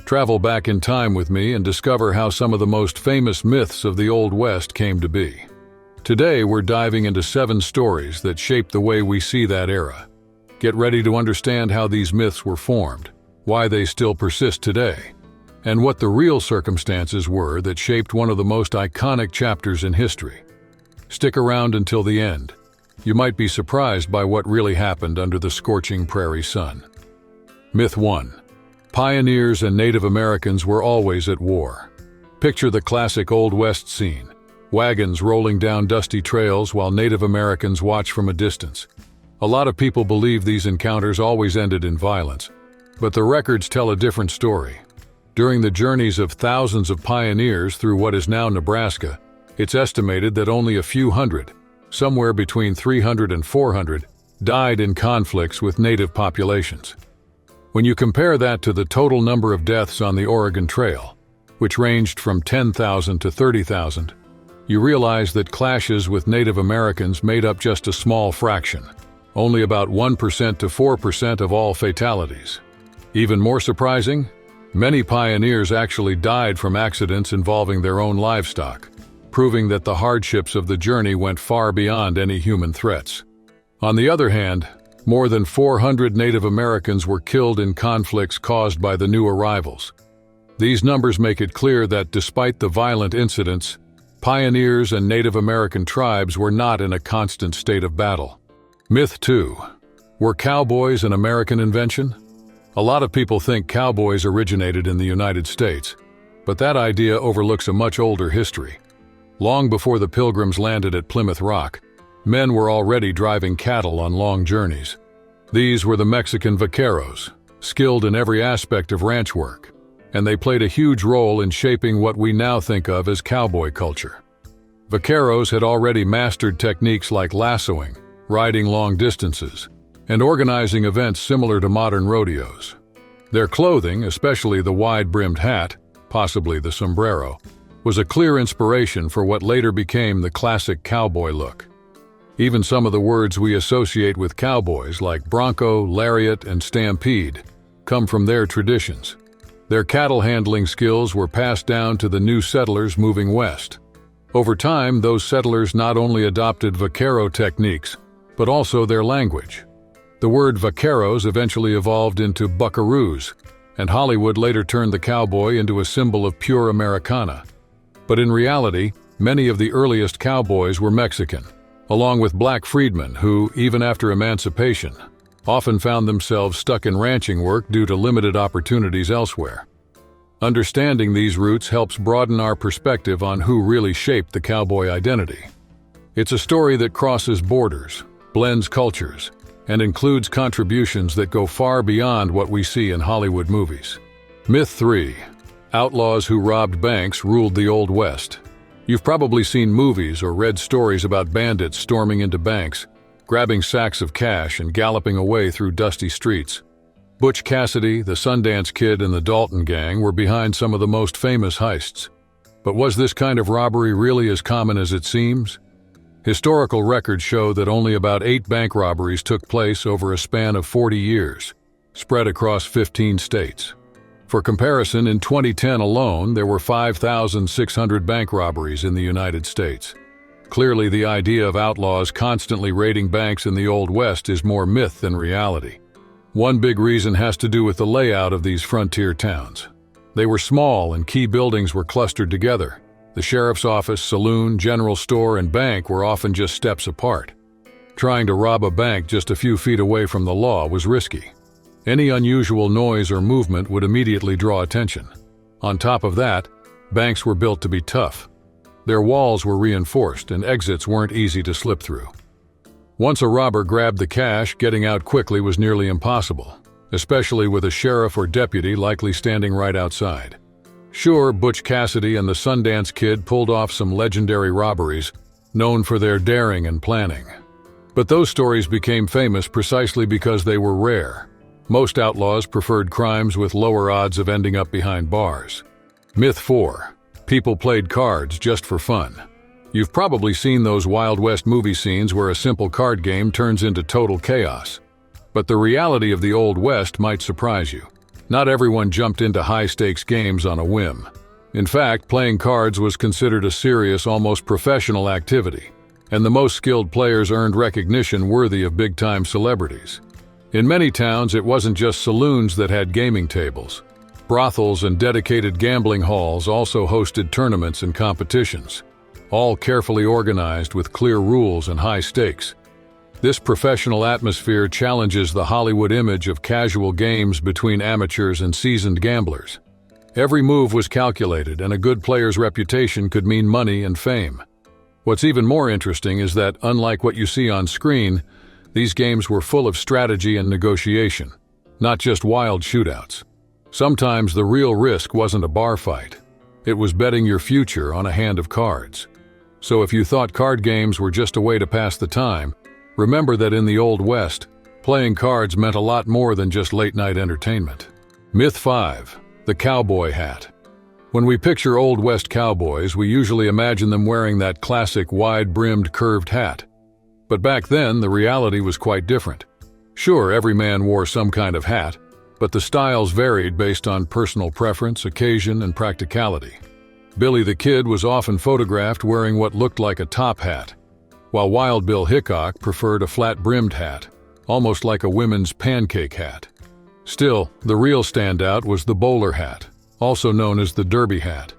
Travel back in time with me and discover how some of the most famous myths of the Old West came to be. Today, we're diving into 7 stories that shaped the way we see that era. Get ready to understand how these myths were formed, why they still persist today, and what the real circumstances were that shaped one of the most iconic chapters in history. Stick around until the end. You might be surprised by what really happened under the scorching prairie sun. Myth 1. Pioneers and Native Americans were always at war. Picture the classic Old West scene. Wagons rolling down dusty trails while Native Americans watch from a distance. A lot of people believe these encounters always ended in violence, but the records tell a different story. During the journeys of thousands of pioneers through what is now Nebraska, it's estimated that only a few hundred, somewhere between 300 and 400, died in conflicts with native populations. When you compare that to the total number of deaths on the Oregon Trail, which ranged from 10,000 to 30,000, you realize that clashes with Native Americans made up just a small fraction, only about 1% to 4% of all fatalities. Even more surprising, many pioneers actually died from accidents involving their own livestock, proving that the hardships of the journey went far beyond any human threats. On the other hand, more than 400 Native Americans were killed in conflicts caused by the new arrivals. These numbers make it clear that despite the violent incidents, pioneers and Native American tribes were not in a constant state of battle. Myth 2. Were cowboys an American invention? A lot of people think cowboys originated in the United States, but that idea overlooks a much older history. Long before the Pilgrims landed at Plymouth Rock, men were already driving cattle on long journeys. These were the Mexican vaqueros, skilled in every aspect of ranch work, and they played a huge role in shaping what we now think of as cowboy culture. Vaqueros had already mastered techniques like lassoing, riding long distances, and organizing events similar to modern rodeos. Their clothing, especially the wide-brimmed hat, possibly the sombrero, was a clear inspiration for what later became the classic cowboy look. Even some of the words we associate with cowboys, like bronco, lariat, and stampede, come from their traditions. Their cattle handling skills were passed down to the new settlers moving west. Over time, those settlers not only adopted vaquero techniques, but also their language. The word vaqueros eventually evolved into buckaroos, and Hollywood later turned the cowboy into a symbol of pure Americana. But in reality, many of the earliest cowboys were Mexican, along with black freedmen who, even after emancipation, often found themselves stuck in ranching work due to limited opportunities elsewhere. Understanding these roots helps broaden our perspective on who really shaped the cowboy identity. It's a story that crosses borders, blends cultures, and includes contributions that go far beyond what we see in Hollywood movies. Myth 3. Outlaws who robbed banks ruled the Old West. You've probably seen movies or read stories about bandits storming into banks, grabbing sacks of cash and galloping away through dusty streets. Butch Cassidy, the Sundance Kid, and the Dalton Gang were behind some of the most famous heists. But was this kind of robbery really as common as it seems? Historical records show that only about 8 bank robberies took place over a span of 40 years, spread across 15 states. For comparison, in 2010 alone, there were 5,600 bank robberies in the United States. Clearly, the idea of outlaws constantly raiding banks in the Old West is more myth than reality. One big reason has to do with the layout of these frontier towns. They were small and key buildings were clustered together. The sheriff's office, saloon, general store, and bank were often just steps apart. Trying to rob a bank just a few feet away from the law was risky. Any unusual noise or movement would immediately draw attention. On top of that, banks were built to be tough. Their walls were reinforced and exits weren't easy to slip through. Once a robber grabbed the cash, getting out quickly was nearly impossible, especially with a sheriff or deputy likely standing right outside. Sure, Butch Cassidy and the Sundance Kid pulled off some legendary robberies, known for their daring and planning. But those stories became famous precisely because they were rare. Most outlaws preferred crimes with lower odds of ending up behind bars. Myth 4. People played cards just for fun. You've probably seen those Wild West movie scenes where a simple card game turns into total chaos. But the reality of the Old West might surprise you. Not everyone jumped into high-stakes games on a whim. In fact, playing cards was considered a serious, almost professional activity, and the most skilled players earned recognition worthy of big-time celebrities. In many towns, it wasn't just saloons that had gaming tables. Brothels and dedicated gambling halls also hosted tournaments and competitions, all carefully organized with clear rules and high stakes. This professional atmosphere challenges the Hollywood image of casual games between amateurs and seasoned gamblers. Every move was calculated, and a good player's reputation could mean money and fame. What's even more interesting is that, unlike what you see on screen, these games were full of strategy and negotiation, not just wild shootouts. Sometimes the real risk wasn't a bar fight. It was betting your future on a hand of cards. So if you thought card games were just a way to pass the time, remember that in the Old West, playing cards meant a lot more than just late-night entertainment. Myth 5. The cowboy hat. When we picture Old West cowboys, we usually imagine them wearing that classic wide-brimmed curved hat. But back then, the reality was quite different. Sure, every man wore some kind of hat, but the styles varied based on personal preference, occasion, and practicality. Billy the Kid was often photographed wearing what looked like a top hat, while Wild Bill Hickok preferred a flat-brimmed hat, almost like a women's pancake hat. Still, the real standout was the bowler hat, also known as the derby hat.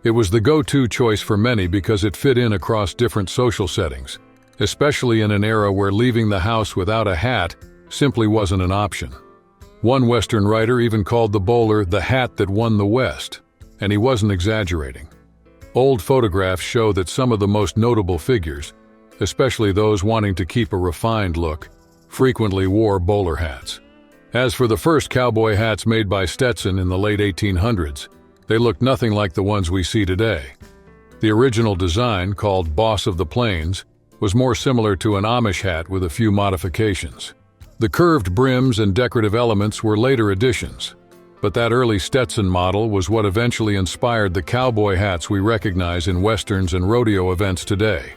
It was the go-to choice for many because it fit in across different social settings, especially in an era where leaving the house without a hat simply wasn't an option. One Western writer even called the bowler the hat that won the West, and he wasn't exaggerating. Old photographs show that some of the most notable figures, especially those wanting to keep a refined look, frequently wore bowler hats. As for the first cowboy hats made by Stetson in the late 1800s, they looked nothing like the ones we see today. The original design, called Boss of the Plains, was more similar to an Amish hat with a few modifications. The curved brims and decorative elements were later additions, but that early Stetson model was what eventually inspired the cowboy hats we recognize in westerns and rodeo events today.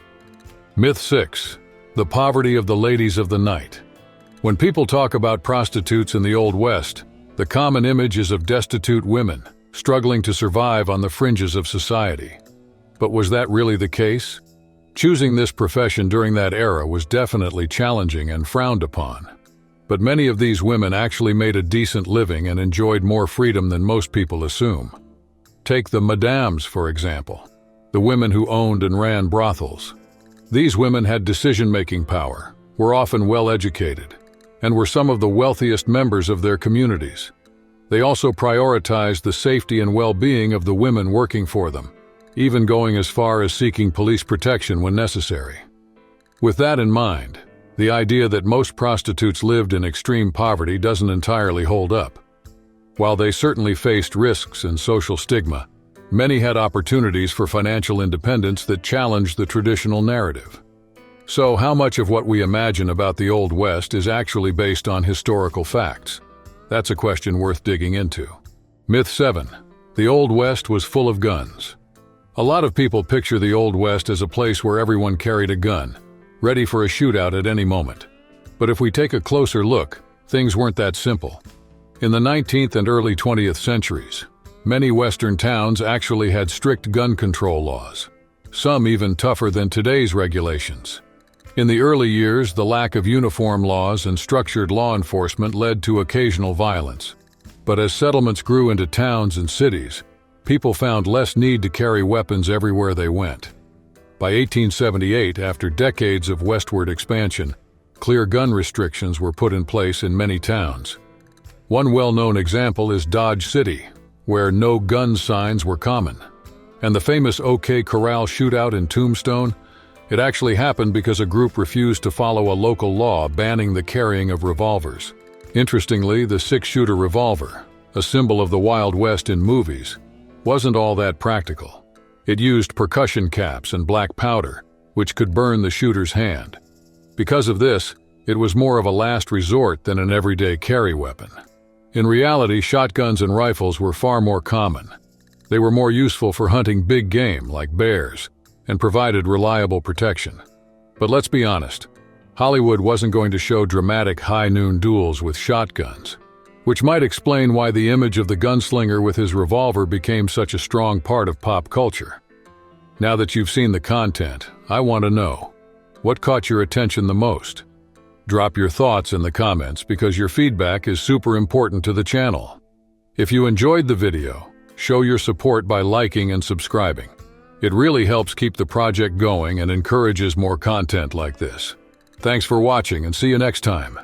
Myth 6. The poverty of the ladies of the night. When people talk about prostitutes in the Old West, the common image is of destitute women, struggling to survive on the fringes of society. But was that really the case? Choosing this profession during that era was definitely challenging and frowned upon. But many of these women actually made a decent living and enjoyed more freedom than most people assume. Take the madames, for example, the women who owned and ran brothels. These women had decision-making power, were often well-educated, and were some of the wealthiest members of their communities. They also prioritized the safety and well-being of the women working for them, even going as far as seeking police protection when necessary. With that in mind, the idea that most prostitutes lived in extreme poverty doesn't entirely hold up. While they certainly faced risks and social stigma, many had opportunities for financial independence that challenged the traditional narrative. So, how much of what we imagine about the Old West is actually based on historical facts? That's a question worth digging into. Myth 7. The Old West was full of guns. A lot of people picture the Old West as a place where everyone carried a gun, ready for a shootout at any moment. But if we take a closer look, things weren't that simple. In the 19th and early 20th centuries, many Western towns actually had strict gun control laws, some even tougher than today's regulations. In the early years, the lack of uniform laws and structured law enforcement led to occasional violence. But as settlements grew into towns and cities, people found less need to carry weapons everywhere they went. By 1878, after decades of westward expansion, clear gun restrictions were put in place in many towns. One well-known example is Dodge City, where no gun signs were common. And the famous OK Corral shootout in Tombstone, it actually happened because a group refused to follow a local law banning the carrying of revolvers. Interestingly, the six-shooter revolver, a symbol of the Wild West in movies, wasn't all that practical. It used percussion caps and black powder, which could burn the shooter's hand. Because of this, it was more of a last resort than an everyday carry weapon. In reality, shotguns and rifles were far more common. They were more useful for hunting big game like bears and provided reliable protection. But let's be honest, Hollywood wasn't going to show dramatic high-noon duels with shotguns. which might explain why the image of the gunslinger with his revolver became such a strong part of pop culture. Now that you've seen the content, I want to know, what caught your attention the most? Drop your thoughts in the comments because your feedback is super important to the channel. If you enjoyed the video, show your support by liking and subscribing. It really helps keep the project going and encourages more content like this. Thanks for watching and see you next time.